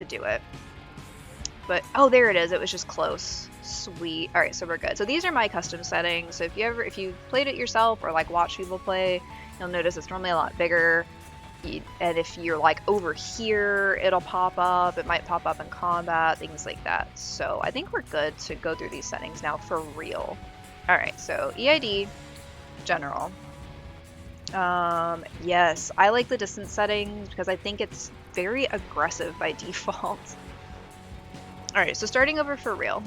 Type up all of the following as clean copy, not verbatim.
do it. But, oh, there it is. It was just close. Sweet. All right, so we're good. So these are my custom settings. So if you played it yourself or like watch people play, you'll notice it's normally a lot bigger. And if you're like over here, it'll pop up. It might pop up in combat, things like that. So I think we're good to go through these settings now for real. All right, so EID, general. Yes, I like the distance settings because I think it's very aggressive by default. Alright, so starting over for real.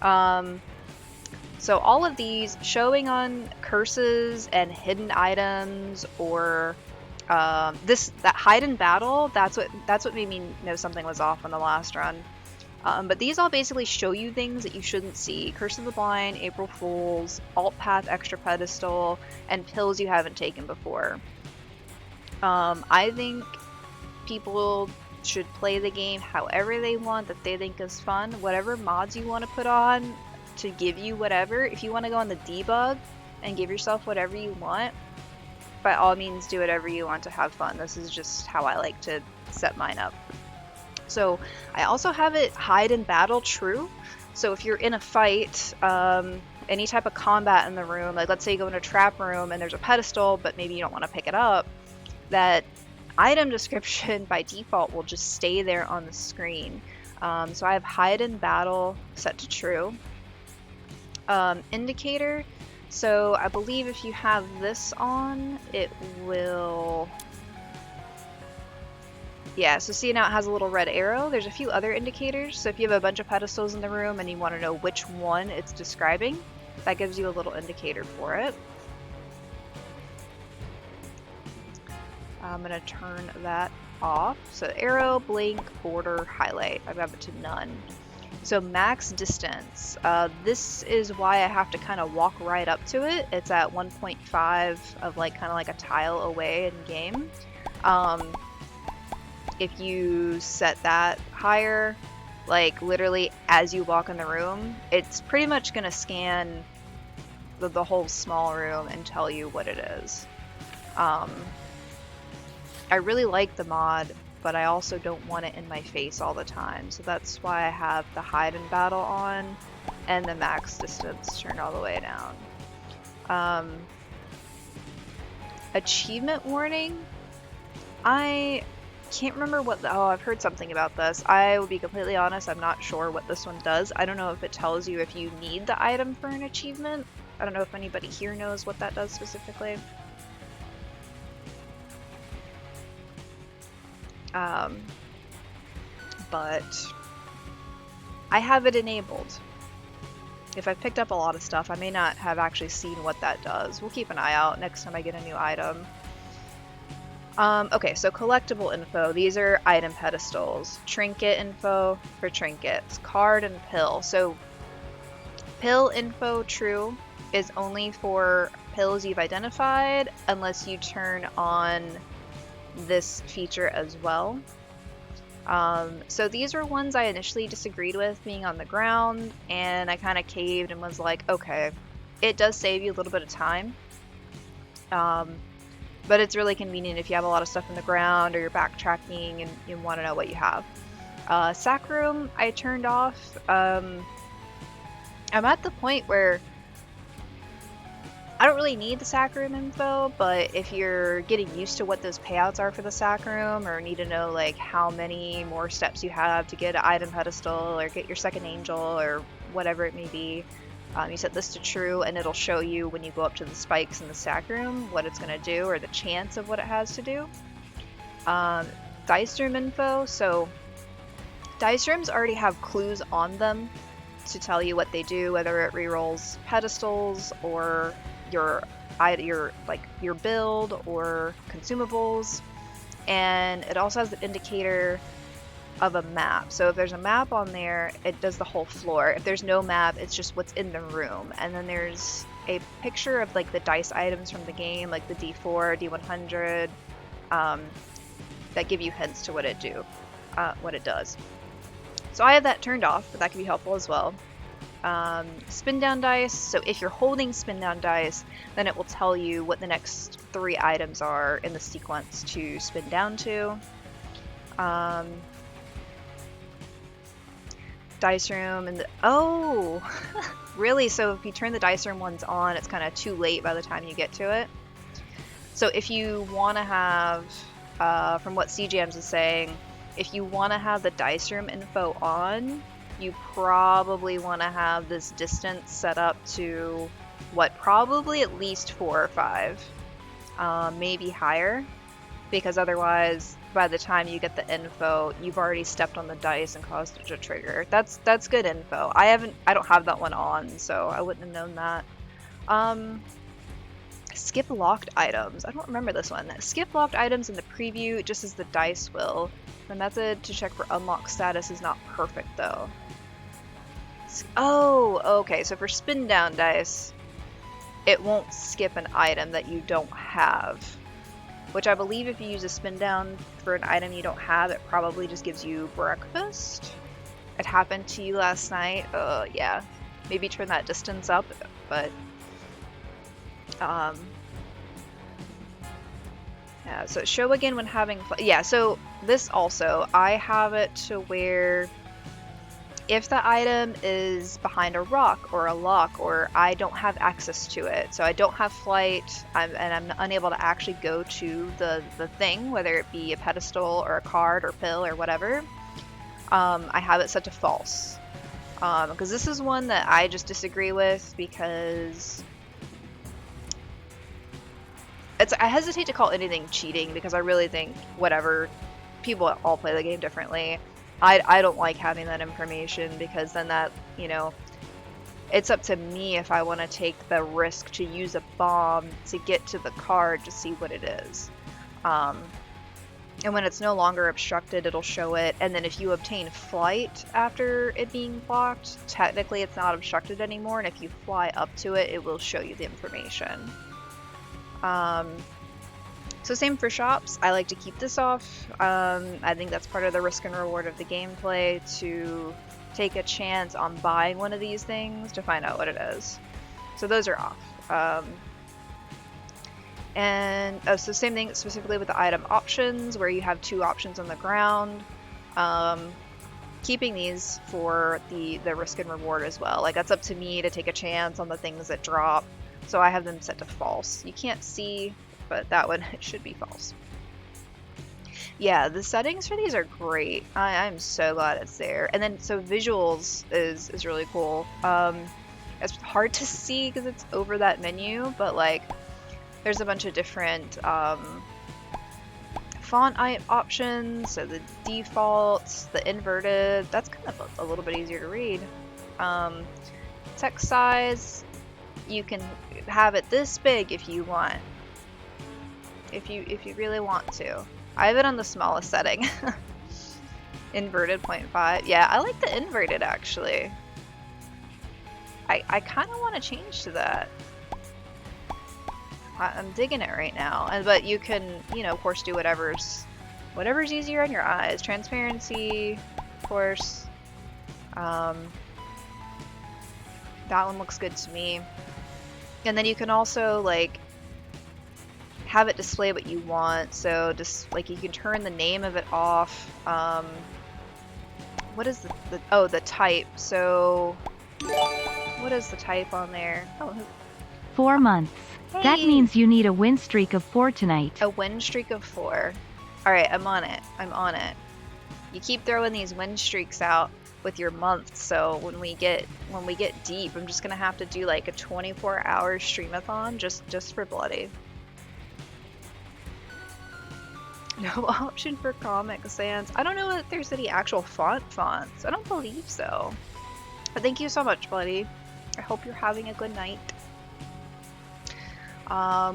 So all of these showing on curses and hidden items or that hide in battle, that's what made me know something was off on the last run. But these all basically show you things that you shouldn't see. Curse of the Blind, April Fools, Alt Path Extra Pedestal, and pills you haven't taken before. I think people should play the game however they want, that they think is fun. Whatever mods you want to put on to give you whatever. If you want to go on the debug and give yourself whatever you want, by all means do whatever you want to have fun. This is just how I like to set mine up. So I also have it hide in battle true. So if you're in a fight, any type of combat in the room, like let's say you go in a trap room and there's a pedestal, but maybe you don't want to pick it up, that item description by default will just stay there on the screen. So I have hide in battle set to true. Indicator, so I believe if you have this on, it will... Yeah, so see now it has a little red arrow. There's a few other indicators. So if you have a bunch of pedestals in the room and you want to know which one it's describing, that gives you a little indicator for it. I'm going to turn that off. So arrow, blink, border, highlight. I've got it to none. So max distance. This is why I have to kind of walk right up to it. It's at 1.5 of like kind of like a tile away in game. If you set that higher, like literally as you walk in the room, it's pretty much going to scan the whole small room and tell you what it is. I really like the mod, but I also don't want it in my face all the time. So that's why I have the hide in battle on and the max distance turned all the way down. Achievement warning. I can't remember what oh, I've heard something about this. I will be completely honest, I'm not sure what this one does. I don't know if it tells you if you need the item for an achievement. I don't know if anybody here knows what that does specifically. But I have it enabled. If I've picked up a lot of stuff, I may not have actually seen what that does. We'll keep an eye out next time I get a new item. Okay, so collectible info. These are item pedestals. Trinket info for trinkets. Card and pill. So pill info true is only for pills you've identified unless you turn on this feature as well. So these are ones I initially disagreed with being on the ground, and I kind of caved and was like, okay, it does save you a little bit of time. But it's really convenient if you have a lot of stuff in the ground or you're backtracking and you want to know what you have. Sac room I turned off. I'm at the point where I don't really need the sac room info, but if you're getting used to what those payouts are for the sac room, or need to know like how many more steps you have to get an item pedestal or get your second angel or whatever it may be, you set this to true and it'll show you when you go up to the spikes in the sac room what it's going to do or the chance of what it has to do. Dice room info, so dice rooms already have clues on them to tell you what they do, whether it rerolls pedestals or your build or consumables, and it also has the indicator of a map. So if there's a map on there, it does the whole floor. If there's no map, it's just what's in the room. And then there's a picture of like the dice items from the game, like the D4, D100, that give you hints to what it does. So I have that turned off, but that can be helpful as well. Spin down dice, so if you're holding spin down dice, then it will tell you what the next 3 items are in the sequence to spin down to. dice room and oh, really? So if you turn the dice room ones on, it's kind of too late by the time you get to it. So if you want to have, from what CJMs is saying, if you want to have the dice room info on, you probably want to have this distance set up to what, probably at least 4 or 5, maybe higher, because otherwise by the time you get the info, you've already stepped on the dice and caused it to trigger. That's good info. I don't have that one on, so I wouldn't have known that. Skip locked items. I don't remember this one. Skip locked items in the preview just as the dice will. The method to check for unlock status is not perfect though. Oh, okay. So for spin down dice, it won't skip an item that you don't have. Which I believe if you use a spin down for an item you don't have, it probably just gives you breakfast. It happened to you last night. Yeah. Maybe turn that distance up, but yeah, so show again when having yeah, so this also, I have it to where if the item is behind a rock or a lock or I don't have access to it, so I don't have flight, and I'm unable to actually go to the thing, whether it be a pedestal or a card or pill or whatever, I have it set to false. Because this is one that I just disagree with because I hesitate to call anything cheating because I really think whatever, people all play the game differently. I don't like having that information because then that, you know, it's up to me if I want to take the risk to use a bomb to get to the card to see what it is. And when it's no longer obstructed, it'll show it. And then if you obtain flight after it being blocked, technically it's not obstructed anymore. And if you fly up to it, it will show you the information. So same for shops. I like to keep this off. I think that's part of the risk and reward of the gameplay, to take a chance on buying one of these things to find out what it is. So those are off. And so same thing specifically with the item options, where you have 2 options on the ground. Keeping these for the risk and reward as well. Like, that's up to me to take a chance on the things that drop. So I have them set to false. You can't see, but that one should be false. Yeah, the settings for these are great. I'm so glad it's there. And then, so visuals is really cool. It's hard to see because it's over that menu, but like, there's a bunch of different font options. So the defaults, the inverted, that's kind of a little bit easier to read. Text size, you can have it this big if you want. If you really want to. I have it on the smallest setting. Inverted 0.5. Yeah, I like the inverted actually. I kind of want to change to that. I'm digging it right now. But you can, you know, of course, do whatever's easier on your eyes. Transparency, of course. That one looks good to me. And then you can also, like, have it display what you want. So just, like, you can turn the name of it off. What is the type? So what is the type on there? Oh, 4 months. hey. That means you need a win streak of 4 tonight. A win streak of 4. Alright, I'm on it. I'm on it. You keep throwing these win streaks out with your months, so when we get deep, I'm just gonna have to do like a 24-hour streamathon just for Bloody. No option for Comic Sans. I don't know if there's any actual fonts. I don't believe so. But thank you so much, Bloody. I hope you're having a good night.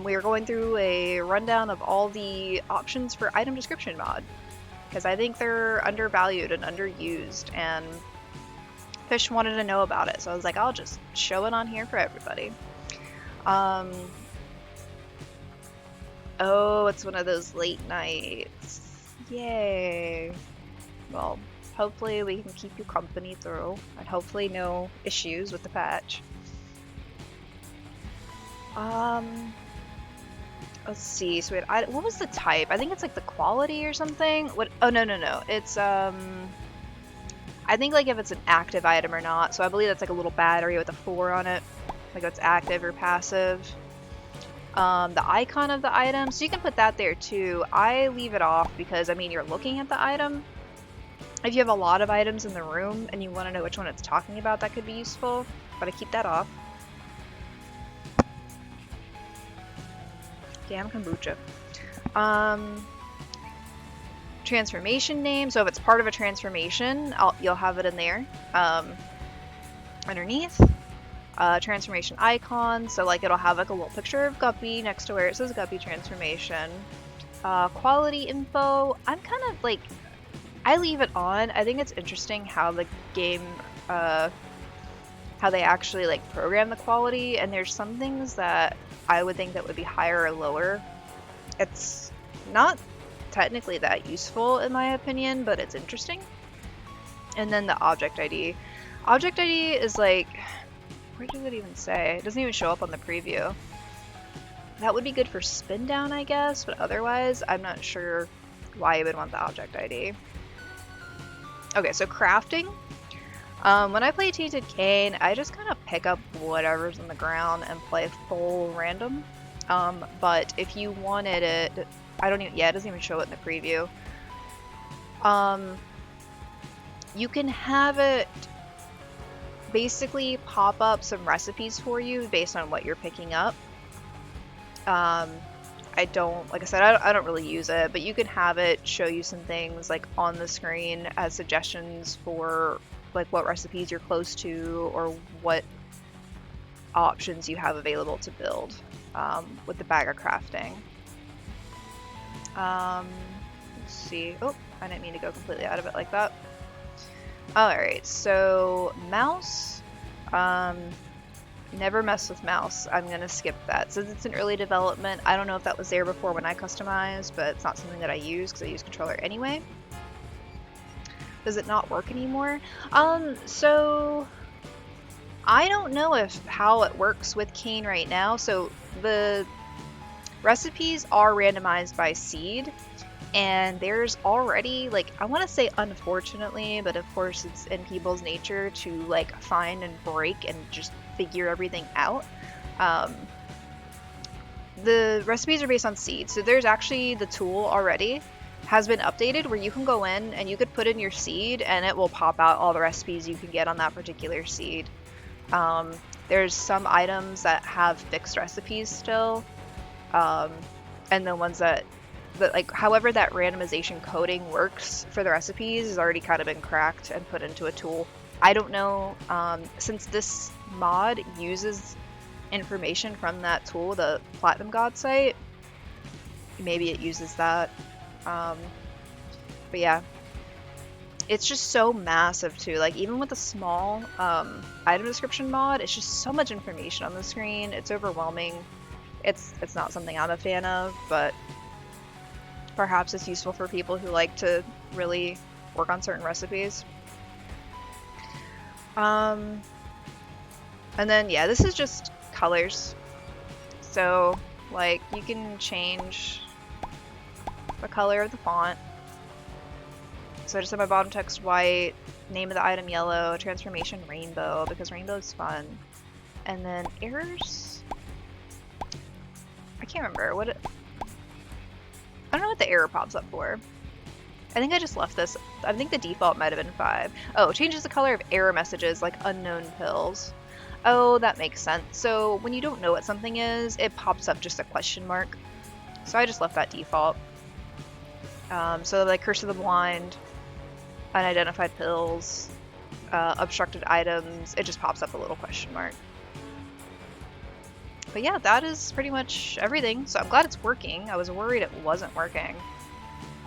We are going through a rundown of all the options for item description mod, because I think they're undervalued and underused, and Fish wanted to know about it, so I was like, I'll just show it on here for everybody. Oh, it's one of those late nights. Yay. Well, hopefully we can keep you company through, and hopefully no issues with the patch. Let's see. So what was the type? I think it's like the quality or something. What? Oh, no. It's I I think like if it's an active item or not. So I believe that's like a little battery with a 4 on it. Like it's active or passive. The icon of the item, so you can put that there too. I leave it off because, I mean, you're looking at the item. If you have a lot of items in the room and you want to know which one it's talking about, that could be useful, but I keep that off. Damn kombucha. Transformation name, so if it's part of a transformation, you'll have it in there. Underneath. Transformation icon, so like it'll have like a little picture of Guppy next to where it says Guppy transformation. Quality info, I'm kind of like, I leave it on. I think it's interesting how the game, how they actually like program the quality, and there's some things that I would think that would be higher or lower. It's not technically that useful in my opinion, but it's interesting. And then the object ID. Object ID is like, where does it even say? It doesn't even show up on the preview. That would be good for spin down, I guess, but otherwise, I'm not sure why you would want the object ID. Okay, so crafting. When I play Tainted Cane, I just kind of pick up whatever's on the ground and play full random. But if you wanted it, I don't even, yeah, it doesn't even show it in the preview. You can have it basically pop up some recipes for you based on what you're picking up. I don't, like I said, I don't really use it, but you can have it show you some things like on the screen as suggestions for like what recipes you're close to or what options you have available to build with the bag of crafting. Let's see. Oh, I didn't mean to go completely out of it like that. Alright, so mouse. Never mess with mouse. I'm gonna skip that. Since it's in early development, I don't know if that was there before when I customized, but it's not something that I use because I use controller anyway. Does it not work anymore? So I don't know how it works with Cane right now. So the recipes are randomized by seed, and there's already, like, I want to say unfortunately, but of course it's in people's nature to like find and break and just figure everything out. The recipes are based on seeds, so there's actually the tool already has been updated where you can go in and you could put in your seed and it will pop out all the recipes you can get on that particular seed. There's some items that have fixed recipes still, and the ones that like however that randomization coding works for the recipes has already kind of been cracked and put into a tool. I don't know, since this mod uses information from that tool, the Platinum God site, maybe it uses that. But yeah, it's just so massive too. Like even with a small item description mod, it's just so much information on the screen. It's overwhelming. It's not something I'm a fan of, but perhaps it's useful for people who like to really work on certain recipes. And then yeah, this is just colors. So like you can change the color of the font. So I just have my bottom text white, name of the item yellow, transformation rainbow because rainbow is fun. And then errors? I can't remember what it, I don't know what the error pops up for. I think I just left this. I think the default might have been 5. Oh, changes the color of error messages like unknown pills. Oh, that makes sense. So when you don't know what something is, it pops up just a question mark. So I just left that default. So like Curse of the Blind, unidentified pills, obstructed items, it just pops up a little question mark. But yeah, that is pretty much everything. So I'm glad it's working. I was worried it wasn't working.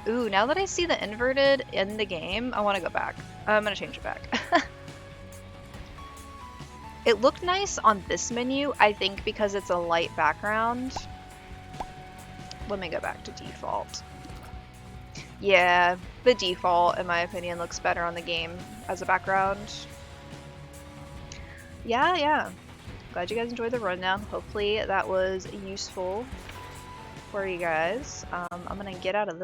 Ooh, now that I see the inverted in the game, I want to go back. I'm going to change it back. It looked nice on this menu, I think because it's a light background. Let me go back to default. Yeah, the default, in my opinion, looks better on the game as a background. Yeah. Glad you guys enjoyed the rundown. Hopefully that was useful for you guys. I'm going to get out of this